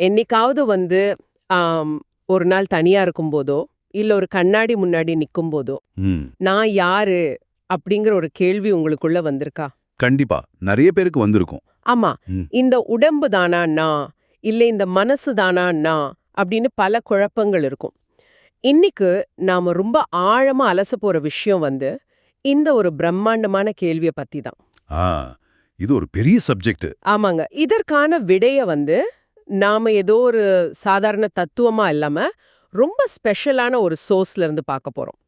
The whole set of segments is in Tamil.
என்னைக்காவது ஆம், ஒரு நாள் தனியா இருக்கும்போதோ, இல்ல ஒரு கண்ணாடி முன்னாடி நிக்கும்போதோ, ம் நான் யாரு அப்படிங்கிற ஒரு கேள்வி உங்களுக்குள்ள வந்திருக்கா? கண்டிப்பா நிறைய பேருக்கு வந்திருக்கும். ஆமா. ம் இந்த உடம்பு தானா நான்? இல்ல இந்த மனசு தானா நான்? அப்படின்னு பல குழப்பங்கள் இருக்கும். இன்னைக்கு நாம ரொம்ப ஆழமா அலச போற விஷயம் இந்த ஒரு பிரம்மாண்டமான கேள்விய பத்தி தான். ஆ இது ஒரு பெரிய சப்ஜெக்ட். ஆமாங்க. இதற்கான விடைய நாம ஏதோ ஒரு சாதாரண தத்துவமா இல்லாம, ரொம்ப ஸ்பெஷலான ஒரு சோர்ஸ்ல இருந்து பார்க்க போறோம்.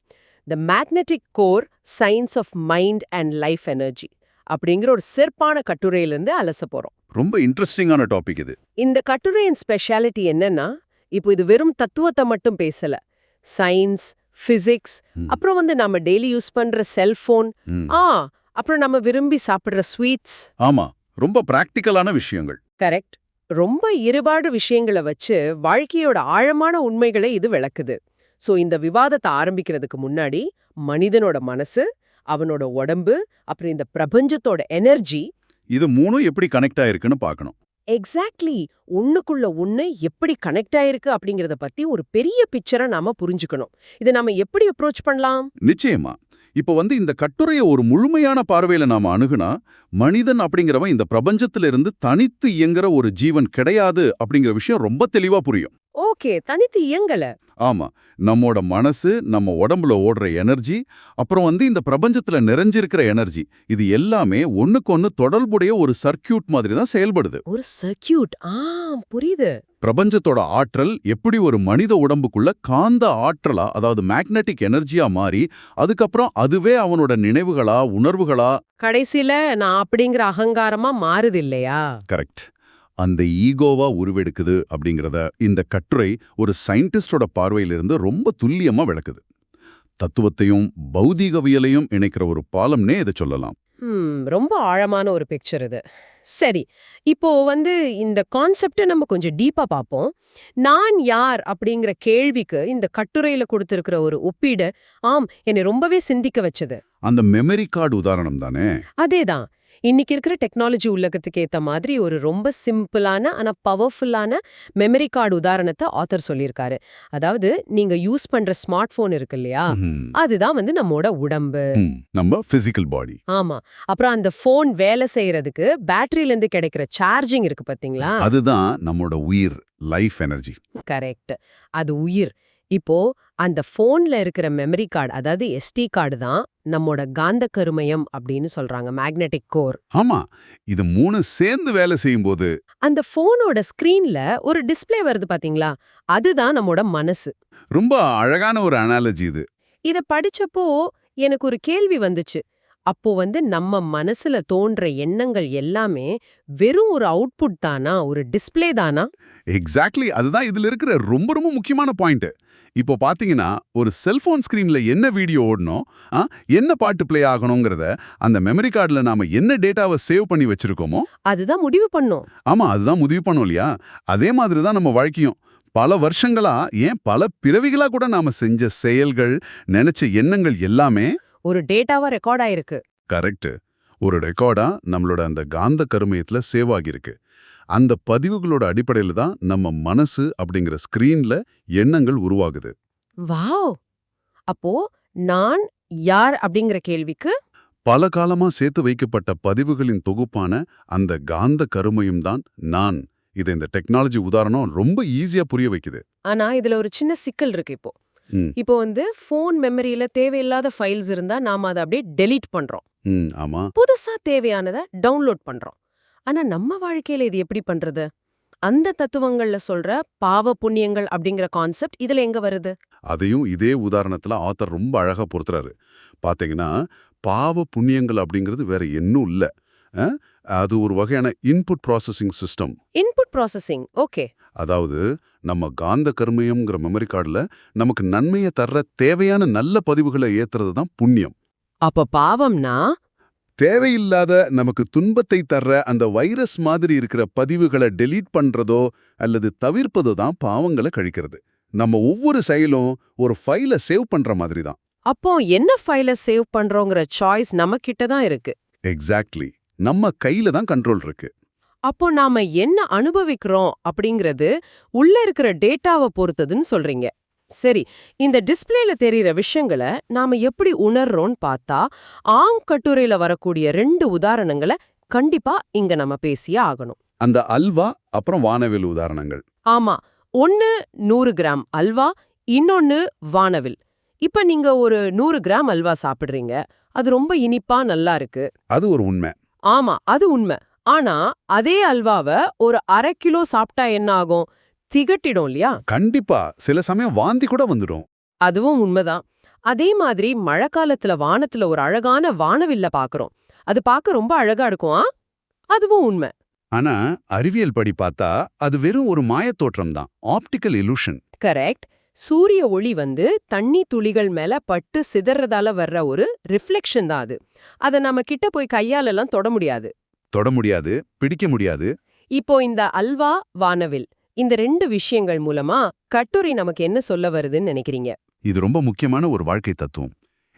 The magnetic core science of mind and life energy அப்படிங்கிற ஒரு சிறப்பான கட்டுரையிலிருந்து அலச போறோம். ரொம்ப இன்ட்ரெஸ்டிங்கான டாபிக் இது. இந்த கட்டுரையின் ஸ்பெஷாலிட்டி என்னன்னா, இப்போ இது வெறும் தத்துவத்தை மட்டும் பேசல. சயின்ஸ், பிசிக்ஸ், ம், அப்புறம் நாம டெய்லி யூஸ் பண்ற செல்போன், ம். ஆ அப்புறம் நம்ம விரும்பி சாப்பிடுற ஸ்வீட்ஸ். ஆமா, ரொம்ப பிராக்டிக்கலான விஷயங்கள். கரெக்ட். ரொம்ப இருபாடு விஷயங்களை வச்சு வாழ்க்கையோட ஆழமான உண்மைகளை இது விளக்குது. சோ இந்த விவாதத்தை ஆரம்பிக்கிறதுக்கு முன்னாடி மனிதனோட மனசு, அவனோட உடம்பு, அப்புறம் இந்த பிரபஞ்சத்தோட எனர்ஜி இது மூணும் எப்படி கனெக்ட் ஆயிருக்குன்னு பார்க்கணும். எக்ஸாக்ட்லி ஒண்ணுக்குள்ள ஒண்ணு எப்படி கனெக்ட் ஆயிருக்கு அப்படிங்கறத பத்தி ஒரு பெரிய பிக்சரை நாம புரிஞ்சுக்கணும். இதை நாம எப்படி அப்ரோச் பண்ணலாம்? நிச்சயமா. இப்போ இந்த கட்டுரைய ஒரு முழுமையான பார்வையில நாம அணுகுனா, மனிதன் அப்படிங்கிறவன் இந்த பிரபஞ்சத்திலிருந்து இருந்து தனித்து இயங்குற ஒரு ஜீவன் கிடையாது அப்படிங்கிற விஷயம் ரொம்ப தெளிவா புரியும். ஓகே, தனித்து இயங்கல. ஆமா. நம்மோட மனசு, நம்ம உடம்புல ஓடுற எனர்ஜி, அப்புறம் இந்த பிரபஞ்சத்துல நிறைஞ்சிருக்கிற எனர்ஜி, இது எல்லாமே ஒண்ணுக்கொன்னு தொடர்புடைய ஒரு சர்க்கியூட் மாதிரி தான் செயல்படுது. ஒரு சர்க்கியூட். புரியுது. பிரபஞ்சத்தோட ஆற்றல் எப்படி ஒரு மனித உடம்புக்குள்ள காந்த ஆற்றலா, அதாவது மேக்னெட்டிக் எனர்ஜியா மாறி, அதுக்கப்புறம் அதுவே அவனோட நினைவுகளா, உணர்வுகளா. கடைசியில நான் அப்படிங்கிற அகங்காரமா மாறுது இல்லையா? கரெக்ட். அந்த ஈகோவா உருவெடுக்குது அப்படிங்கிறத இந்த கட்டுரை ஒரு சயின்டிஸ்டோட பார்வையிலிருந்து ரொம்ப துல்லியமா விளக்குது. தத்துவத்தையும் பௌதீகவியலையும் இணைக்கிற ஒரு பாலம்னே இதை சொல்லலாம். ரொம்ப ஆழமான ஒரு பிக்சர் இது. சரி, இப்போ இந்த கான்செப்டை நம்ம கொஞ்சம் டீப்பா பார்ப்போம். நான் யார் அப்படிங்கிற கேள்விக்கு இந்த கட்டுரையில கொடுத்திருக்கிற ஒரு ஒப்பீடு, என்னை ரொம்பவே சிந்திக்க வச்சது. அந்த மெமரி கார்டு உதாரணம் தானே? அதேதான். இன்னைக்கு இருக்கிற டெக்னாலஜி உலகத்துக்கு ஏத்த மாதிரி ஒரு ரொம்ப சிம்பிளான ஆனா பவர்ஃபுல்லான மெமரி கார்டு உதாரணத்தை ஆத்தர் சொல்லியிருக்காரு. அதாவது நீங்க யூஸ் பண்ற ஸ்மார்ட் போன் இருக்கு இல்லையா, ம்ஹும். அதுதான் நம்மோட உடம்பு. நம்ம பிசிக்கல் பாடி. ஆமா. அப்புறம் அந்த போன் வேலை செய்யறதுக்கு பேட்டரியில இருந்து கிடைக்கிற சார்ஜிங் இருக்கு பாத்தீங்களா, அதுதான் நம்மோட உயிர், லைஃப் எனர்ஜி. கரெக்ட். அது உயிர். இப்போ அந்த போன்ல இருக்கிற மெமரி கார்டு, அதாவது எஸ்டி கார்டு தான் நம்மோட காந்த கருமையம் அப்படின்னு சொல்றாங்க, மேக்னெட்டிக் கோர். ஆமா, இது மூணு சேர்ந்து வேலை செய்யும்போது அந்த போனோட ஸ்கிரீன்ல ஒரு டிஸ்ப்ளே வருது பாத்தீங்களா, அதுதான் நம்மோட மனசு. ரொம்ப அழகான ஒரு அனாலஜி இது. இத படிச்சப்போ எனக்கு ஒரு கேள்வி வந்துச்சு. அப்போ நம்ம மனசுல தோன்ற எண்ணங்கள் எல்லாமே வெறும் ஒரு அவுட்புட் தானா, ஒரு டிஸ்ப்ளே தானா? எக்ஸாக்ட்லி, அதுதான் இதுல இருக்கிற ரொம்ப ரொம்ப முக்கியமான பாயிண்ட். இப்போ பாத்தீங்கன்னா, ஒரு செல்போன் ஸ்கிரீன்ல என்ன வீடியோ ஓடணும், என்ன பாட்டு பிளே ஆகணுங்கிறத அந்த மெமரி கார்டுல நாம என்ன டேட்டாவை சேவ் பண்ணி வச்சிருக்கோமோ அதுதான் முடிவு பண்ணும். ஆமா, அதுதான் முடிவு பண்ணும் இல்லையா? அதே மாதிரி தான் நம்ம வாழ்க்கையும். பல வருஷங்களா, ஏன் பல பிறவிகளா கூட நாம செஞ்ச செயல்கள், நினைச்ச எண்ணங்கள் எல்லாமே ஒரு டேட்டாவா ரெக்கார்ட் ஆயிருக்கு. கரெக்ட், ஒரு ரெக்கார்டா நம்மளோட அந்த காந்த கருமையத்துல சேவ் ஆகியிருக்கு. அந்த பதிவுகளோட அடிப்படையில தான் நம்ம மனசு அப்படிங்கிற ஸ்கிரீன்ல எண்ணங்கள் உருவாகுது. வாவ்! அப்போ நான் யார் அப்படிங்கிற கேள்விக்கு பல காலமா சேர்த்து வைக்கப்பட்ட பதிவுகளின் தொகுப்பான அந்த காந்த கருமையும் தான் நான். இது இந்த டெக்னாலஜி உதாரணம் ரொம்ப ஈஸியா புரிய வைக்குது. ஆனா இதுல ஒரு சின்ன சிக்கல் இருக்கு இப்போ. ம், இப்போ ஃபோன் மெமரியில தேவையில்லாத ஃபைல்ஸ் இருந்தா நாம அதை அப்படியே டெலீட் பண்றோம். ஆமா. புதுசா தேவையானதை டவுன்லோட் பண்றோம். ஆனா நம்ம வாழ்க்கையில இது எப்படி பண்றது? அந்த தத்துவங்கள்ல சொல்ற பாவ புண்ணியங்கள் அப்படிங்கிற கான்செப்ட் இதுல எங்க வருது? அதையும் இதே உதாரணத்துல ஆத்தர் ரொம்ப அழகா பொறுத்துறாரு. பாத்தீங்கன்னா, பாவ புண்ணியங்கள் அப்படிங்கிறது வேற என்னும் இல்ல. அஹ், அது ஒரு வகையான input processing system. Input processing. Okay. அதாவது நம்ம காந்த கருமையம்ங்கிற மெமரி கார்டுல நமக்கு நன்மையை தர்ற தேவையான நல்ல பதிவுகளை ஏத்துறது தான் புண்ணியம். அப்ப பாவம்னா தேவையில்லாத நமக்கு துன்பத்தை தர்ற அந்த வைரஸ் மாதிரி இருக்கிற பதிவுகளை டெலீட் பண்றதோ அல்லது தவிர்ப்பதோ தான் பாவங்களை கழிக்கிறது. நம்ம ஒவ்வொரு செயலும் ஒரு ஃபைலை சேவ் பண்ற மாதிரி தான். அப்போ என்ன ஃபைல சேவ் பண்றோங்கிற சாய்ஸ் நம்ம கிட்ட தான் இருக்கு. எக்ஸாக்ட்லி, நம்ம கையில தான் கண்ட்ரோல் இருக்கு. அப்போ நாம என்ன அனுபவிக்கிறோம் அப்படிங்கிறது உள்ள இருக்கிற டேட்டாவை பொறுத்ததுன்னு சொல்றீங்க. சரி, இந்த டிஸ்ப்ளேல தெரியிற விஷயங்களை நாம எப்படி உணர்றோம்னு பார்த்தா, கட்டுரையில வரக்கூடிய 2 உதாரணங்களை கண்டிப்பா இங்க நம்ம பேசியே ஆகணும். அந்த அல்வா அப்புறம் வானவில் உதாரணங்கள். ஆமா, ஒன்னு 100 கிராம் அல்வா, இன்னொன்னு வானவில். இப்ப நீங்க ஒரு 100 கிராம் அல்வா சாப்பிடுறீங்க. அது ரொம்ப இனிப்பா நல்லா இருக்கு. அது ஒரு உண்மை. ஆமா, அது உண்மை. ஆனா அதே அல்வாவ ஒரு 1/2 கிலோ சாப்பிட்டா என்ன ஆகும்? திகட்டிடும் இல்லையா? கண்டிப்பா சில சமயம் வாந்தி கூட வந்துடும். அதுவும் உண்மைதான். அதே மாதிரி மழைக்காலத்துல வானத்துல ஒரு அழகான வானவில்ல பாக்குறோம். அது பார்க்க ரொம்ப அழகா இருக்கும். அதுவும் உண்மை. ஆனா அறிவியல் படி பார்த்தா அது வெறும் ஒரு மாயத்தோற்றம் தான், ஆப்டிக்கல் இலூஷன். கரெக்ட். சூரிய ஒளி தண்ணி துளிகள் மேல பட்டு சிதறதால வர்ற ஒரு ரிஃப்ளெக்ஷன் தான் அது. அத நம்ம கிட்ட போய் கையாலலாம் தொட முடியாது. தொட முடியாது, பிடிக்க முடியாது. இப்போ இந்த அல்வா, வானவில் இந்த 2 விஷயங்கள் மூலமா கட்டுரை நமக்கு என்ன சொல்ல வருதுன்னு நினைக்கிறீங்க? இது ரொம்ப முக்கியமான ஒரு வாழ்க்கை தத்துவம்.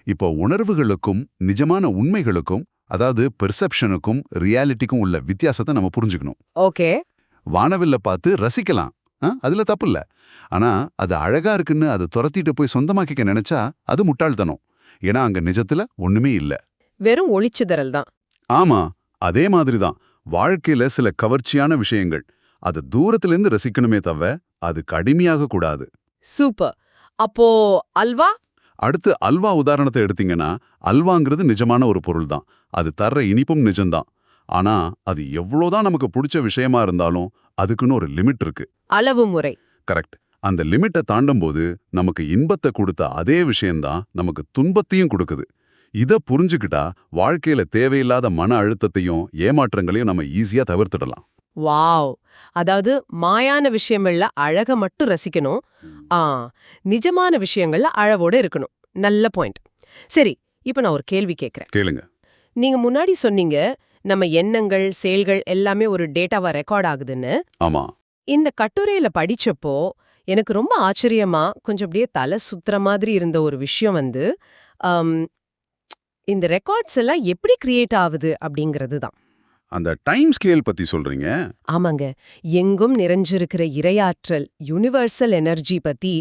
இப்போ உணர்வுகளுக்கும் நிஜமான உண்மைகளுக்கும், அதாவது பெர்செப்ஷனுக்கும் ரியாலிட்டிக்கும் உள்ள வித்தியாசத்தை நம்ம புரிஞ்சுக்கணும். ஓகே. வானவில்ல பார்த்து ரசிக்கலாம், அதுல தப்பு இல்ல. ஆனா அது அழகா இருக்குன்னு அதை துரத்திட்டு போய் சொந்தமாக்கிக்க நினைச்சா அது முட்டாள்தனம். ஏன்னா அங்க நிஜத்துல ஒண்ணுமே இல்ல. வெறும் ஒளிச்சிதறல் தான். ஆமா, அதே மாதிரிதான் வாழ்க்கையில சில கவர்ச்சியான விஷயங்கள். அது தூரத்திலிருந்து ரசிக்கணுமே தவிர அது கடுமையாக கூடாது. சூப்பர். அப்போ அல்வா? அடுத்து அல்வா உதாரணத்தை எடுத்தீங்கன்னா, அல்வாங்கிறது நிஜமான ஒரு பொருள் தான். அது தர்ற இனிப்பும் நிஜம்தான். ஆனா அது எவ்வளோதான் நமக்கு பிடிச்ச விஷயமா இருந்தாலும் அதுக்குன்னு ஒரு லிமிட் இருக்கு. அளவு முறை. கரெக்ட். அந்த லிமிட்டை தாண்டும்போது நமக்கு இன்பத்தை கொடுத்த அதே விஷயம்தான் நமக்கு துன்பத்தையும் கொடுக்குது. இத புரிஞ்சுக்கிட்டா வாழ்க்கையில தேவையில்லாத மன அழுத்தத்தையும் ஏமாற்றங்களையும் நம்ம ஈஸியா தவிர்த்துடலாம். வாவ்! அதாவது மாயான விஷயங்கள்ல அழக மட்டும் ரசிக்கணும். நிஜமான விஷயங்கள்ல அளவோட இருக்கணும். நல்ல பாயிண்ட். சரி, இப்ப நான் ஒரு கேள்வி கேக்குறேன். கேளுங்க. நீங்க முன்னாடி சொன்னீங்க, நம்ம எண்ணங்கள், செயல்கள் எல்லாமே ஒரு டேட்டாவா ரெக்கார்ட் ஆகுதுன்னு. ஆமா. இந்த கட்டுரையில படிச்சப்போ எனக்கு ரொம்ப ஆச்சரியமா, கொஞ்சம் அப்படியே தலை சுத்துற மாதிரி இருந்த ஒரு விஷயம் அம், இந்த ரெக்கார்ட்ஸ் எல்லாம் எப்படி கிரியேட் ஆகுது அப்படிங்கிறது தான். அந்த டைம் ஸ்கேல் பத்தி சொல்றீங்க? ஆமாங்க. எங்கும் நிறைஞ்சிருக்கிற இரையாற்றல், யுனிவர்சல் எனர்ஜி பத்தி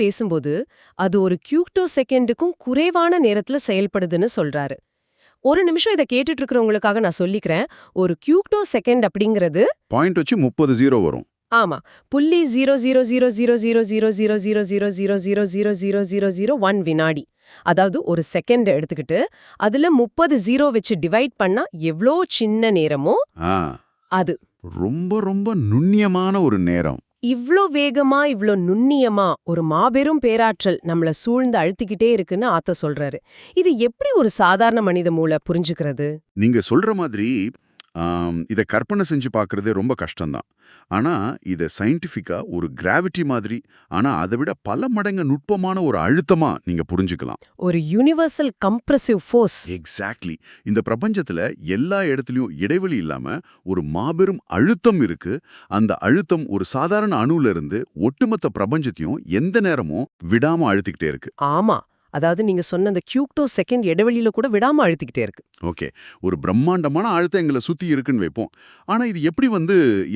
பேசும்போது அது ஒரு கியூக்டோ செகண்டுக்கும் குறைவான நேரத்துல செயல்படுதுன்னு சொல்றாரு. ஒரு நிமிஷம் இதை கேட்டுட்டு இருக்கிறவங்களுக்காக நான் சொல்லிக்கிறேன். ஒரு கியூக்டோ செகண்ட் அப்படிங்கிறது பாயிண்ட் வச்சு 30 0 வரும். ஆமா, 0.000000000000000001 வினாடி. அதாவது ஒரு செகண்ட் எடுத்துக்கிட்டு அதுல 30 0 வச்சு டிவைட் பண்ணா எவ்வளோ சின்ன நேரமோ அது. ரொம்ப ரொம்ப நுண்ணியமான ஒரு நேரம். இவ்ளோ வேகமா, இவ்ளோ நுண்ணியமா ஒரு மாபெரும் பேராற்றல் நம்மள சூழ்ந்து அழுத்திக்கிட்டே இருக்குன்னு சொல்றாரு. இது எப்படி ஒரு சாதாரண மனித மூளை புரிஞ்சுக்கிறது? நீங்க சொல்ற மாதிரி இதை கற்பனை செஞ்சு பார்க்கறதே ரொம்ப கஷ்டம்தான். ஆனா இதை சயின்டிஃபிக்கா ஒரு கிராவிட்டி மாதிரி, ஆனா அதை விட பல மடங்கு நுட்பமான ஒரு அழுத்தமா நீங்க புரிஞ்சுக்கலாம். ஒரு யூனிவர்சல் கம்ப்ரசிவ் ஃபோர்ஸ். எக்ஸாக்ட்லி. இந்த பிரபஞ்சத்துல எல்லா இடத்துலயும் இடைவெளி இல்லாம ஒரு மாபெரும் அழுத்தம் இருக்கு. அந்த அழுத்தம் ஒரு சாதாரண அணுல இருந்து ஒட்டுமொத்த பிரபஞ்சத்தையும் எந்த நேரமும் விடாம அழுத்திக்கிட்டே இருக்கு. ஆமா, அதாவது நீங்க சொன்ன அந்த கியூக்டோ செகண்ட் இடைவெளியில கூட விடாம அழுத்திக்கிட்டே இருக்கு. ஓகே, ஒரு பிரம்மாண்டமான அழுத்தம் எங்களை சுத்தி இருக்குன்னு வைப்போம். ஆனா இது எப்படி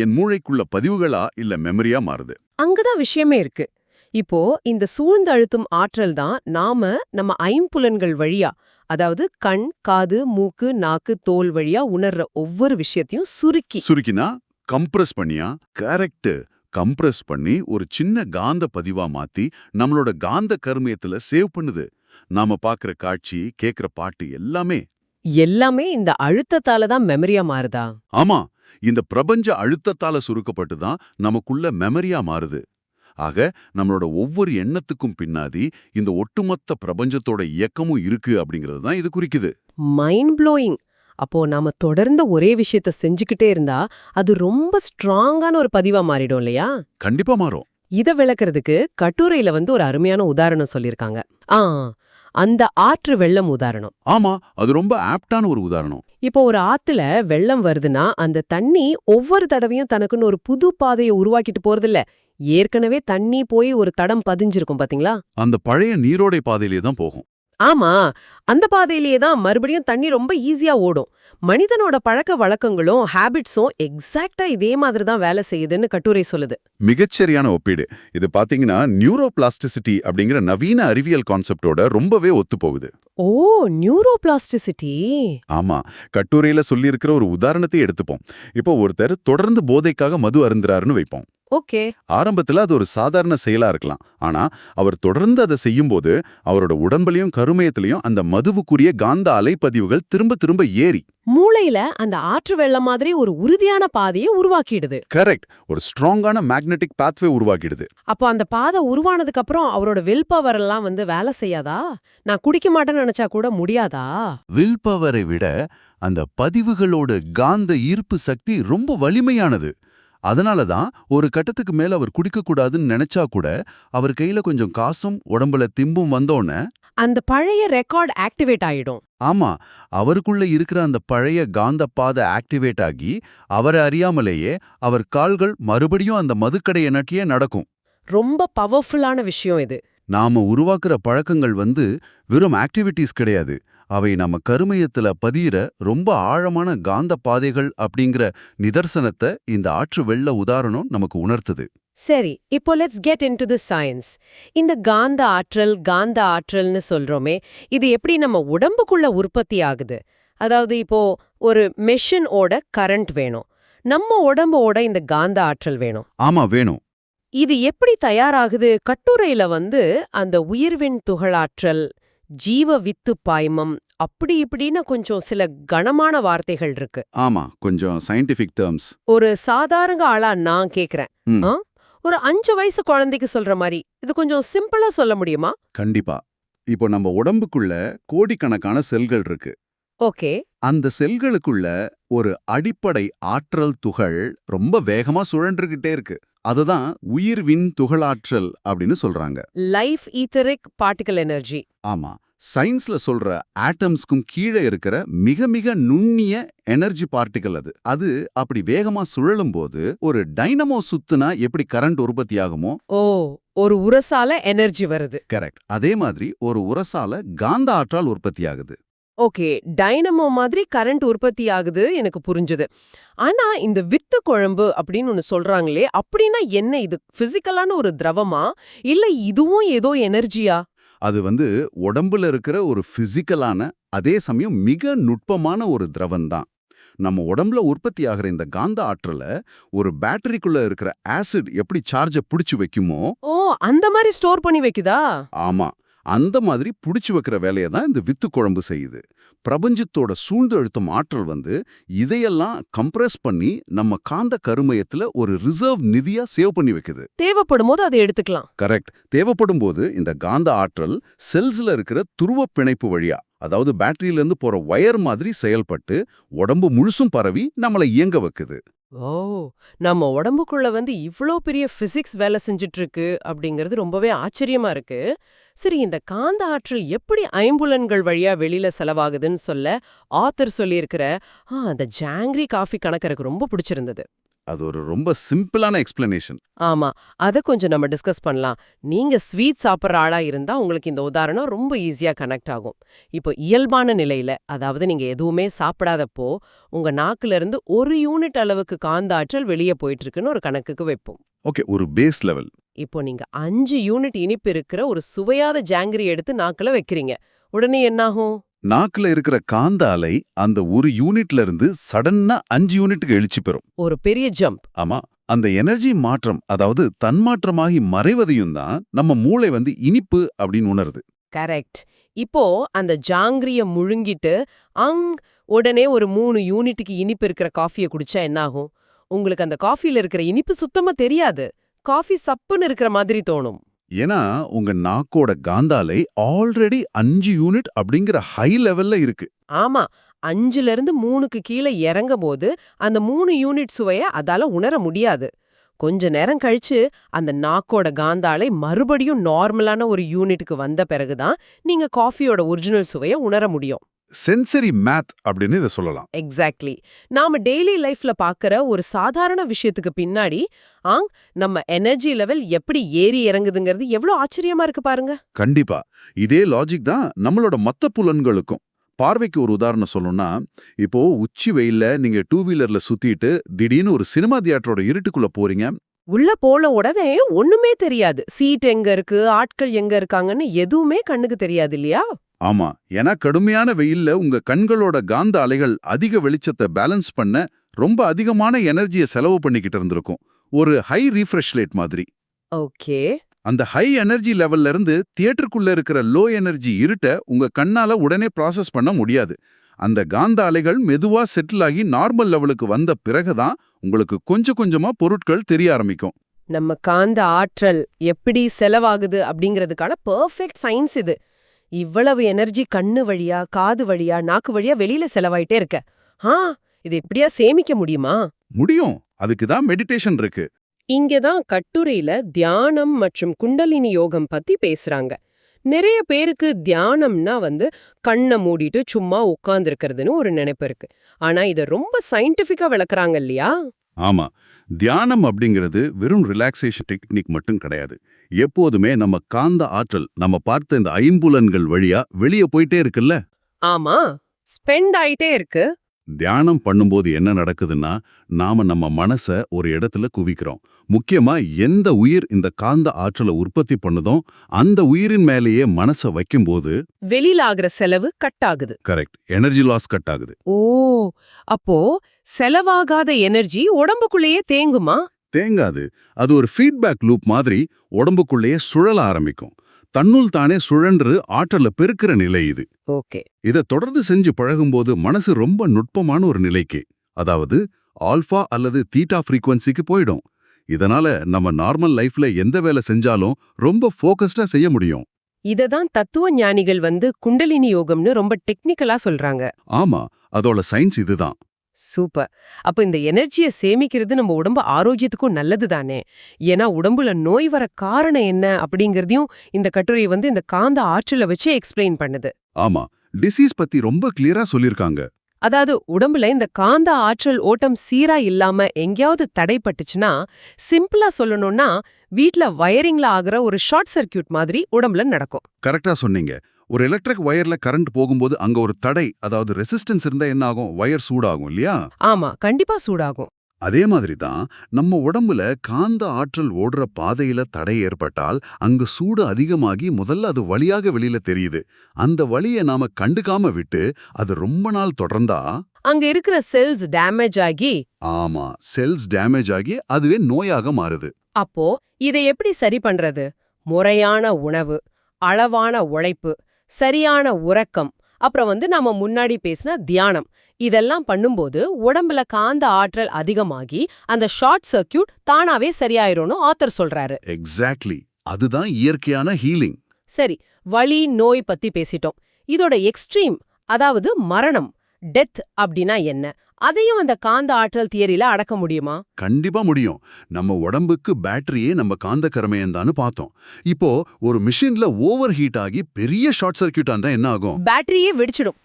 என் மூளைக்குள்ள பதிவுகளா இல்ல மெமரியா மாறுது? அங்கதான் விஷயமே இருக்கு. இப்போ இந்த சூழ்ந்து அழுத்தும் ஆற்றல் தான் நம்ம ஐம்புலன்கள் வழியா, அதாவது கண், காது, மூக்கு, நாக்கு, தோல் வழியா உணர்ற ஒவ்வொரு விஷயத்தையும் சுருக்கினா கம்ப்ரஸ் பண்ணியா? கரெக்ட். கம்ப்ரஸ் பண்ணி ஒரு சின்ன காந்த பதிவா மாத்தி நம்மளோட காந்த கர்மியத்துல சேவ் பண்ணுது. நாம பாக்குற காட்சி, கேக்குற பாட்டு எல்லாமே இந்த அழுத்தத்தால தான் மெமரியா மாறுதா? ஆமா, இந்த பிரபஞ்ச அழுத்தத்தால சுருக்கப்பட்டு தான் நமக்குள்ள மெமரியா மாறுது. ஆக நம்மளோட ஒவ்வொரு எண்ணத்துக்கும் பின்னாடி இந்த ஒட்டுமொத்த பிரபஞ்சத்தோட இயக்கமும் இருக்கு அப்படிங்கிறது தான் இது குறிக்குது. Mind blowing. அப்போ நாம தொடர்ந்து ஒரே விஷயத்த செஞ்சுக்கிட்டே இருந்தா அது ரொம்ப ஸ்ட்ராங்கான ஒரு பதிவா மாறிடும் இல்லையா? கண்டிப்பா மாறும். இத விளக்குறதுக்கு கட்டுரையில ஒரு அருமையான உதாரணம் சொல்லிருக்காங்க. அந்த ஆற்று வெள்ளம் உதாரணம். ஆமா, அது ரொம்ப ஆப்டான ஒரு உதாரணம். இப்போ ஒரு ஆத்துல வெள்ளம் வருதுன்னா அந்த தண்ணி ஒவ்வொரு தடவையும் தனக்குன்னு ஒரு புது பாதையை உருவாக்கிட்டு போறதில்ல. ஏற்கனவே தண்ணி போய் ஒரு தடம் பதிஞ்சிருக்கும் பாத்தீங்களா? அந்த பழைய நீரோடை பாதையிலே தான் போகும். ஆமா, அந்த பாதையிலேயே தான் மறுபடியும் தண்ணி ரொம்ப ஈஸியா ஓடும். மனிதனோட பழக்க வழக்கங்களும் ஹேபிட்ஸும் எக்ஸாக்ட்டா இதே மாதிரி தான் வேலை செய்யுதுன்னு கட்டுரை சொல்லுது. மிகச்சரியான ஒப்பீடு. இது பாத்தீங்கன்னா நியூரோபிளாஸ்டிசிட்டி அப்படிங்கிற நவீன அறிவியல் கான்செப்டோட ரொம்பவே ஒத்துப்போகுது. ஓ, நியூரோபிளாஸ்டிசிட்டி. ஆமா, கட்டுரையில சொல்லியிருக்கிற ஒரு உதாரணத்தை எடுத்துப்போம். இப்போ ஒருத்தர் தொடர்ந்து போதைக்காக மது அருந்துறாருன்னு வைப்போம். ஓகே. ஆரம்பத்துல அது ஒரு சாதாரண செயலா இருக்கலாம். ஆனா அவர் தொடர்ந்து அதை செய்யும்போது அவரோட உடம்புலயும் கருமையத்திலையும் அந்த மதுவுக்குரிய காந்த அலைப்பதிவுகள் திரும்ப திரும்ப ஏறி மூளையில அந்த ஆற்று வெள்ளம் மாதிரி ஒரு உறுதியான பாதையை உருவாக்கிடுது. கரெக்ட், ஒரு ஸ்ட்ராங்கான மேக்னெட்டிக் பாத்வே உருவாக்கிடுது. அப்போ அந்த பாதை உருவானதுக்கு அப்புறம் அவரோட வில் பவர் எல்லாம் வேலை செய்யாதா? நான் குடிக்க மாட்டேன்னு நினைச்சா கூட முடியாதா? வில் பவரை விட அந்த பதிவுகளோட காந்த ஈர்ப்பு சக்தி ரொம்ப வலிமையானது. அதனால தான் ஒரு கட்டத்துக்கு மேல அவர் குடிக்கக்கூடாதுன்னு நினைச்சா கூட அவர் கையில கொஞ்சம் காசும் உடம்புல திம்பும் வந்தோன்னே அந்த பழைய ரெக்கார்ட் ஆக்டிவேட் ஆயிடும். ஆமா, அவருக்குள்ள இருக்கிற அந்த பழைய காந்த பாதை ஆக்டிவேட் ஆகி அவரை அறியாமலேயே அவர் கால்கள் மறுபடியும் அந்த மதுக்கடையை நோக்கியே நடக்கும். ரொம்ப பவர்ஃபுல்லான விஷயம் இது. நாம உருவாக்குற பழக்கங்கள் வெறும் ஆக்டிவிட்டீஸ் கிடையாது. அவை நம்ம கருமையத்துல பதியிற ரொம்ப ஆழமான காந்த பாதைகள் அப்படிங்கிற நிதர்சனத்தை இந்த ஆற்று வெள்ள உதாரணம் நமக்கு உணர்த்துது. சரி, இப்போ let's get into the science. இந்த காந்த ஆற்றல்னு சொல்றோமே, இது எப்படி நம்ம உடம்புக்குள்ள உற்பத்தி ஆகுது? அதாவது இப்போ ஒரு மெஷின் ஓட கரண்ட் வேணும், நம்ம உடம்போட இந்த காந்த ஆற்றல் வேணும். ஆமா, வேணும். இது எப்படி தயாராகுது? கட்டுரையில அந்த உயிர்வின் துகளாற்றல், ஜீவ வித்து பாய்மம், அப்படி இப்படின்னு கொஞ்சம் சில கனமான வார்த்தைகள் இருக்கு. ஆமா, கொஞ்சம் சயின்டிஃபிக் டெர்ம்ஸ். ஒரு சாதாரண ஆளா நான் கேக்குறேன், ஒரு 5 வயசு குழந்தைக்கு சொல்ற மாதிரி இது கொஞ்சம் சிம்பிளா சொல்ல முடியுமா? கண்டிப்பா. இப்போ நம்ம உடம்புக்குள்ள கோடிக்கணக்கான செல்கள் இருக்கு. ஓகே. அந்த செல்களுக்குள்ள ஒரு அடிப்படை ஆற்றல் துகள் ரொம்ப வேகமா சுழன்றுகிட்டே இருக்கு. அதுதான் உயிர்வின் துகளாற்றல் அப்படின்னு சொல்றாங்க. Life etheric particle energy. ஆமா, சயின்ஸ்ல சொல்ற ஆட்டம்ஸ்க்கும் கீழே இருக்கிற மிக மிக நுண்ணிய எனர்ஜி பார்ட்டிகல் அது. அது அப்படி வேகமா சுழலும் போது ஒரு டைனமோ சுத்துனா எப்படி கரண்ட் உற்பத்தி ஆகுமோ, ஓ, ஒரு உரசால எனர்ஜி வருது. கரெக்ட், அதே மாதிரி ஒரு உரசால காந்த ஆற்றல் உற்பத்தி ஆகுது. ஓகே, டைனமோ மாதிரி கரண்ட் உற்பத்தி ஆகுது, எனக்கு புரிஞ்சுது. ஆனா இந்த வித்து குழம்பு அப்படின்னு ஒன்னு சொல்றாங்களே, அப்படின்னா என்ன? இது பிசிக்கலான ஒரு திரவமா, இல்ல இதுவும் ஏதோ எனர்ஜியா? அது உடம்புல இருக்கிற ஒரு பிசிக்கலான அதே சமயம் மிக நுட்பமான ஒரு திரவம் தான். நம்ம உடம்புல உற்பத்தி ஆகிற இந்த காந்த ஆற்றலை ஒரு பேட்டரிக்குள்ள இருக்கிற ஆசிட் எப்படி சார்ஜை பிடிச்சு வைக்குமோ, ஓ, அந்த மாதிரி ஸ்டோர் பண்ணி வைக்குதா? ஆமா, அந்த மாதிரி புடிச்சு வைக்கிற வேலையை தான் இந்த வித்து குழம்பு செய்யுது. பிரபஞ்சத்தோட சூழ்ந்து அழுத்தும் ஆற்றல் இதையெல்லாம் கம்ப்ரஸ் பண்ணி நம்ம காந்த கருமையத்துல ஒரு ரிசர்வ் நிதியா சேவ் பண்ணி வைக்குது. தேவைப்படும் போது அதை எடுத்துக்கலாம். கரெக்ட், தேவைப்படும் போது இந்த காந்த ஆற்றல் செல்ஸ்ல இருக்கிற துருவ பிணைப்பு வழியா, அதாவது பேட்டரியில இருந்து போற வயர் மாதிரி செயல்பட்டு உடம்பு முழுசும் பரவி நம்மளை இயங்க வைக்குது. ஓ, நம்ம உடம்புக்குள்ள இவ்ளோ பெரிய பிசிக்ஸ் வேலை செஞ்சுட்டு இருக்கு அப்படிங்கிறது ரொம்பவே ஆச்சரியமா இருக்கு. சரி, இந்த காந்த ஆற்றல் எப்படி ஐம்புலன்கள் வழியா வெளியில செலவாகுதுன்னு சொல்ல ஆத்தர் சொல்லியிருக்கிற அந்த ஜாங்கிரி காஃபி கணக்கு எனக்கு ரொம்ப பிடிச்சிருந்தது. அது ஒரு ரொம்ப சிம்பிளான எக்ஸ்பிளனேஷன். ஆமா, அத கொஞ்சம் நம்ம டிஸ்கஸ் பண்ணலாம். நீங்க ஸ்வீட் சாப்பிட்ற ஆளா இருந்தா உங்களுக்கு இந்த உதாரணம் ரொம்ப ஈஸியா கனெக்ட் ஆகும். இப்போ இயல்பான நிலையில, அதாவது நீங்க எதுவுமே சாப்பிடாதப்போ உங்க நாக்குல இருந்து 1 யூனிட் அளவுக்கு காந்த ஆற்றல் வெளியே போயிட்டு இருக்குன்னு ஒரு கணக்குக்கு வைப்போம். ஓகே, ஒரு பேஸ் லெவல். இப்போ நீங்க 5 யூனிட் இனிப்பு இருக்கிற ஒரு சுவையாத ஜாங்கிரி எடுத்து நாக்குல வைக்கிறீங்க. உடனே என்னாகும்? நாக்குல இருக்கிற காந்த அலை அந்த 1 யூனிட்ல இருந்து சடன்னா 5 யூனிட்டுக்கு எழுச்சி பெறும். ஒரு பெரிய ஜம்ப். ஆமா, அந்த எனர்ஜி மாற்றம், அதாவது தன்மாற்றமாகி மறைவதையும் தான் நம்ம மூளை இனிப்பு அப்படின்னு உணருது. கரெக்ட். இப்போ அந்த ஜாங்கிரிய முழுங்கிட்டு உடனே ஒரு 3 யூனிட்டுக்கு இனிப்பு இருக்கிற காஃபியை குடிச்சா என்னாகும்? உங்களுக்கு அந்த காஃபில இருக்கிற இனிப்பு சுத்தமா தெரியாது. காஃபி சப்புன்னு இருக்கிற மாதிரி தோணும். ஏன்னா உங்க நாக்கோட காந்த அலை ஆல்ரெடி 5 யூனிட் அப்படிங்கிற ஹை லெவல்ல இருக்கு. ஆமா, 5ல இருந்து 3க்கு கீழே இறங்கும் போது அந்த 3 யூனிட் சுவைய அதால உணர முடியாது. கொஞ்ச நேரம் கழிச்சு அந்த நாக்கோட காந்த அலை மறுபடியும் நார்மலான ஒரு யூனிட்டுக்கு வந்த பிறகுதான் நீங்க காஃபியோட ஒரிஜினல் சுவைய உணர முடியும். சென்சரி மேத் அப்படின்னு இதை சொல்லலாம். எக்ஸாக்ட்லி. நாம டெய்லி லைஃப்ல பாக்குற ஒரு சாதாரண விஷயத்துக்கு பின்னாடி நம்ம எனர்ஜி லெவல் எப்படி ஏறி இறங்குதுங்கிறது எவ்வளவு ஆச்சரியமா இருக்கு பாருங்க. கண்டிப்பா. இதே லாஜிக் தான் நம்மளோட மத்த புலன்களுக்கும். பார்வைக்கு ஒரு உதாரணம் சொல்லணும்னா, இப்போ உச்சி வெயில்ல நீங்க டூ வீலர்ல சுத்திட்டு திடீர்னு ஒரு சினிமா தியேட்டரோட இருட்டுக்குள்ள போறீங்க. உள்ள போன உடனே ஒண்ணுமே தெரியாது. சீட் எங்க இருக்கு, ஆட்கள் எங்க இருக்காங்கன்னு எதுவுமே கண்ணுக்கு தெரியாது இல்லையா? ஆமா, ஏன்னா கடுமையான வெயில்ல உங்க கண்களோட காந்த அலைகள் அதிக வெளிச்சத்தை பேலன்ஸ் பண்ண ரொம்ப அதிகமான எனர்ஜியை செலவு பண்ணிக்கிட்டு இருந்திருக்கும். ஒரு ஹை ரீஃப்ரெஷ் ரேட் மாதிரி. ஓகே. அந்த ஹை எனர்ஜி லெவல்ல இருந்து தியேட்டருக்குள்ள இருக்கிற லோ எனர்ஜி இருட்ட உங்க கண்ணால உடனே ப்ராசஸ் பண்ண முடியாது. அந்த காந்த அலைகள் மெதுவா செட்டில் ஆகி நார்மல் லெவலுக்கு வந்த பிறகுதான் உங்களுக்கு கொஞ்சம் கொஞ்சமா பொருட்கள் தெரிய ஆரம்பிக்கும். நம்ம காந்த ஆற்றல் எப்படி செலவாகுது அப்படிங்கிறதுக்கான பெர்ஃபெக்ட் சயின்ஸ் இது. இவ்வளவு எனர்ஜி கண்ணு வழியா, காது வழியா, நாக்கு வழியா வெளியில செலவாயிட்டே இருக்க. இது எப்படியா சேமிக்க முடியுமா? முடியும். அதுக்கு தான் மெடிடேஷன் இருக்கு. இங்கதான் கட்டுரையில தியானம் மற்றும் குண்டலினி யோகம் பத்தி பேசுறாங்க. நிறைய பேருக்கு தியானம்னா கண்ணை மூடிட்டு சும்மா உட்கார்ந்துருக்கிறதுன்னு ஒரு நினைப்பு இருக்கு. ஆனா இத ரொம்ப சயின்டிஃபிக்கா விளக்குறாங்க இல்லையா? ஆமா, தியானம் அப்படிங்கிறது வெறும் ரிலாக்ஸேஷன் டெக்னிக் மட்டும் கிடையாது. எப்போதுமே நம்ம காந்த ஆற்றல் நம்ம பார்த்த இந்த ஐம்புலன்கள் வழியா வெளியே போயிட்டே இருக்குல்ல. ஆமா, ஸ்பெண்ட் ஆயிட்டே இருக்கு. தியானம் பண்ணும்போது என்ன நடக்குதுன்னா, நாம நம்ம மனச ஒரு இடத்துல குவிக்கிறோம். முக்கியமா எந்த உயிர் இந்த காந்த ஆற்றலை உற்பத்தி பண்ணுதோ அந்த உயிரின் மேலேயே மனச வைக்கும்போது வெளியில ஆகுற செலவு கட் ஆகுது. கரெக்ட், எனர்ஜி லாஸ் கட் ஆகுது. ஓ, அப்போ செலவாகாத எனர்ஜி உடம்புக்குள்ளேயே தேங்குமா? தேங்காது. அது ஒரு ஃபீட்பேக் லூப் மாதிரி உடம்புக்குள்ளேயே சுழல ஆரம்பிக்கும். தன்னுள் தானே சுழன்று ஆற்றலை பெருக்கிற நிலை இது. ஓகே. இதை தொடர்ந்து செஞ்சு பழகும்போது மனசு ரொம்ப நுட்பமான ஒரு நிலைக்கு, அதாவது ஆல்ஃபா அல்லது தீட்டா ஃப்ரீக்வன்சிக்கு போயிடும். இதனால நம்ம நார்மல் லைஃப்ல எந்த வேலை செஞ்சாலும் ரொம்ப ஃபோக்கஸ்டா செய்ய முடியும். இததான் தத்துவ ஞானிகள் குண்டலினி யோகம்னு ரொம்ப டெக்னிக்கலா சொல்றாங்க. ஆமா, அதோட சயின்ஸ் இதுதான். சூப்பர். அப்ப இந்த எனர்ஜியை சேமிக்கிறது நம்ம உடம்பு ஆரோக்கியத்துக்கும் நல்லது தானே? ஏன்னா உடம்புல நோய் வர காரணம் என்ன அப்படிங்கறதையும் இந்த கட்டுரை இந்த காந்த ஆற்றலை வச்சு எக்ஸ்பிளைன் பண்ணுது. ஆமா, டிசீஸ் பத்தி ரொம்ப கிளியரா சொல்லிருக்காங்க. அதாவது உடம்புல இந்த காந்த ஆற்றல் ஓட்டம் சீரா இல்லாம எங்கேயாவது தடைப்பட்டுச்சுன்னா, சிம்பிளா சொல்லணும்னா வீட்ல வயரிங்ல ஆகுற ஒரு ஷார்ட் சர்க்கியூட் மாதிரி உடம்புல நடக்கும். கரெக்டா சொன்னீங்க. ஒரு எலக்ட்ரிக் வயர்ல கரண்ட் போகும்போது அங்க ஒரு தடை, அதாவது ரெசிஸ்டன்ஸ் இருந்தா என்ன ஆகும்? வயர் சூடாகும் இல்லையா? ஆமா, கண்டிப்பா சூடாகும். அதே மாதிரி தான் நம்ம உடம்புல காந்த ஆற்றல் ஓடுற பாதையில தடை ஏற்பட்டால் அங்க சூடு அதிகமாகி முதல்ல அது வலியாக வெளியில தெரியுது. அந்த வலியை நாம கண்டுக்காம விட்டு அது ரொம்ப நாள் தொடர்ந்தா அங்க இருக்கிற செல்ஸ் டேமேஜ் ஆகி ஆமா, செல்ஸ் டேமேஜ் ஆகி அதுவே நோயாக மாறுது. அப்போ இதை எப்படி சரி பண்றது? முறையான உணவு, அளவான உழைப்பு, சரியான உறக்கம், அப்புறம் நாம முன்னாடி பேசின தியானம், இதெல்லாம் பண்ணும்போது உடம்புல காந்த ஆற்றல் அதிகமாகி அந்த ஷார்ட் சர்க்கியூட் தானாவே சரியாயிரும்னு ஆத்தர் சொல்றாரு. எக்ஸாக்ட்லி, அதுதான் இயற்கையான ஹீலிங். சரி, வலி நோய் பத்தி பேசிட்டோம். இதோட எக்ஸ்ட்ரீம், அதாவது மரணம், டெத் அப்படின்னா என்ன? அதையும் அந்த காந்த ஆற்றல் தியரியில அடக்க முடியுமா? கண்டிப்பா முடியும். நம்ம உடம்புக்கு பேட்டரியே நம்ம காந்த கரமையந்தான்னு பார்த்தோம். இப்போ ஒரு மிஷின்ல ஓவர் ஹீட் ஆகி பெரிய ஷார்ட் சர்க்கியூட் ஆனா என்ன ஆகும்? பேட்டரியே வெடிச்சிடும்.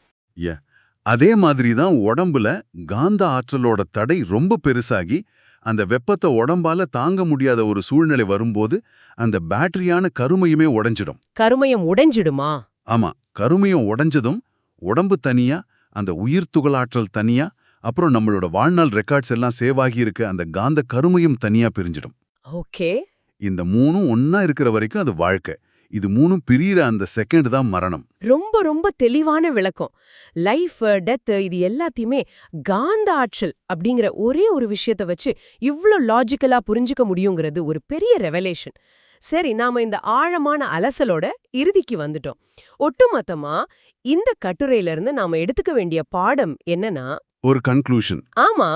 அதே மாதிரி தான் உடம்புல காந்த ஆற்றலோட தடை ரொம்ப பெருசாகி அந்த வெப்பத்தை உடம்பால தாங்க முடியாத ஒரு சூழ்நிலை வரும்போது அந்த பேட்டரியான கருமையுமே உடைஞ்சிடும். கருமையம் உடைஞ்சிடுமா? ஆமா, கருமையம் உடைஞ்சதும் உடம்பு தனியா, அந்த உயிர் துகளாற்றல் தனியா, அப்புறம் நம்மளோட வாழ்நாள் ரெக்கார்ட்ஸ் எல்லாம் சேவ் ஆகி இருக்க அந்த காந்த கருமையும் தனியா பிரிஞ்சிடும். ஓகே. இந்த மூணும் ஒன்னா இருக்கிற வரைக்கும் அது வாழ்க்கை. இது மூணும் பிரியிற அந்த செகண்ட் தான் மரணம். ரொம்ப ரொம்ப தெளிவான விளக்கம். லைஃப், டெத் இது எல்லாத்தையுமே காந்த ஆற்றல் அப்படிங்கிற ஒரே ஒரு விஷயத்த வச்சு இவ்ளோ லாஜிக்கலா புரிஞ்சுக்க முடியுங்கிறது ஒரு பெரிய ரெவலேஷன். சரி, நாம இந்த ஆழமான அலசலோட இறுதிக்கு வந்துட்டோம். ஒட்டுமொத்தமா இந்த கட்டுரையில இருந்து நாம எடுத்துக்க வேண்டிய பாடம் என்னன்னா, ஒரு கன்க்ளூஷன். ஆமா,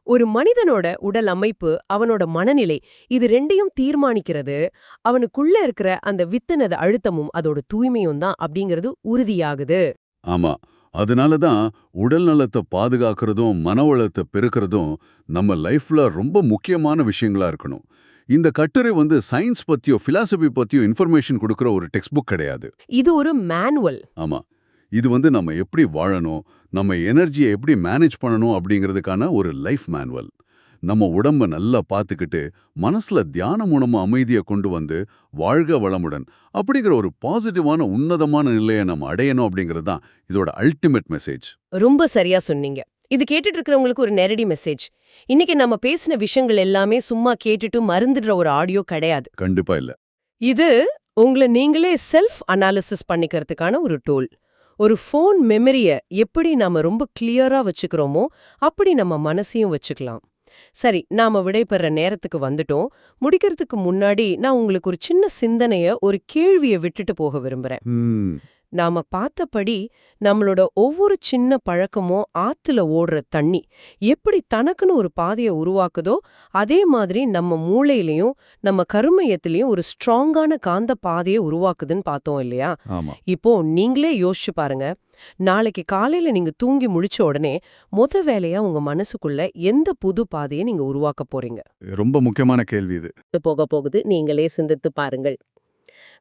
ஒரு மனிதனோட உடல் அமைப்பு, அவனோட மனநிலை, இது ரெண்டையும் தீர்மானிக்கிறது அவனுக்குள்ள இருக்கிற அந்த வித்தினது அழுத்தமும் அதோட தூய்மையும் தான் அப்படிங்கிறது உறுதியாகுது. ஆமா, அதனால தான் உடல் நலத்தை பாதுகாக்கிறதும் மன வளத்தை பெருக்கிறதும் நம்ம லைஃப்ல ரொம்ப முக்கியமான விஷயங்களா இருக்கணும். இந்த கட்டுரை சயின்ஸ் பத்தியோ பிலாசபி பத்தியோ இன்ஃபர்மேஷன் கொடுக்கிற ஒரு டெக்ஸ்ட் புக் கிடையாது. இது ஒரு மேனுவல். ஆமா, இது நம்ம எப்படி வாழணும், நம்ம எனர்ஜியை எப்படி மேனேஜ் பண்ணணும் அப்படிங்கிறதுக்கான ஒரு லைஃப் மேனுவல். நம்ம உடம்ப நல்லா பார்த்துக்கிட்டு மனசுல தியான மூலமா அமைதியை கொண்டு வந்து வாழ்க வளமுடன் அப்படிங்கிற ஒரு பாசிட்டிவான உன்னதமான நிலையை நம்ம அடையணும் அப்படிங்கிறது தான் இதோட அல்டிமேட் மெசேஜ். ரொம்ப சரியா சொன்னீங்க. இது கேட்டுட்டு இருக்கிறவங்களுக்கு ஒரு நேரடி மெசேஜ். இன்னைக்கு நம்ம பேசின விஷயங்கள் எல்லாமே சும்மா கேட்டுட்டு மறந்துடுற ஒரு ஆடியோ கிடையாது. கண்டிப்பா இல்ல. இது உங்களை நீங்களே செல்ஃப் அனாலிசிஸ் பண்ணிக்கிறதுக்கான ஒரு டூல். ஒரு ஃபோன் மெமரிய எப்படி நாம ரொம்ப கிளியரா வச்சுக்கிறோமோ அப்படி நம்ம மனசையும் வச்சுக்கலாம். சரி, நாம விடைபெற நேரத்துக்கு வந்துட்டோம். முடிக்கிறதுக்கு முன்னாடி நான் உங்களுக்கு ஒரு சின்ன சிந்தனைய, ஒரு கேள்வியை விட்டுட்டு போக விரும்புறேன். நாம பார்த்தபடி நம்மளோட ஒவ்வொரு சின்ன பழக்கமும் ஆத்துல ஓடுற தண்ணி எப்படி தனக்குன்னு ஒரு பாதையை உருவாக்குதோ அதே மாதிரி நம்ம மூளையிலயும் நம்ம கருமையத்திலயும் ஒரு ஸ்ட்ராங்கான காந்த பாதையை உருவாக்குதுன்னு பார்த்தோம் இல்லையா? ஆமா. இப்போ நீங்களே யோசிச்சு பாருங்க. நாளைக்கு காலையில நீங்க தூங்கி முழிச்ச உடனே வேலையா உங்க மனசுக்குள்ள எந்த புது பாதையை நீங்க உருவாக்க போறீங்க? ரொம்ப முக்கியமான கேள்வி இது. போக போகுது, நீங்களே சிந்தித்து பாருங்கள்.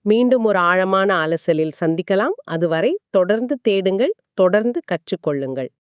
மீண்டும் ஒரு ஆழமான அலசலில் சந்திக்கலாம். அதுவரை தொடர்ந்து தேடுங்கள், தொடர்ந்து கற்றுக்கொள்ளுங்கள்.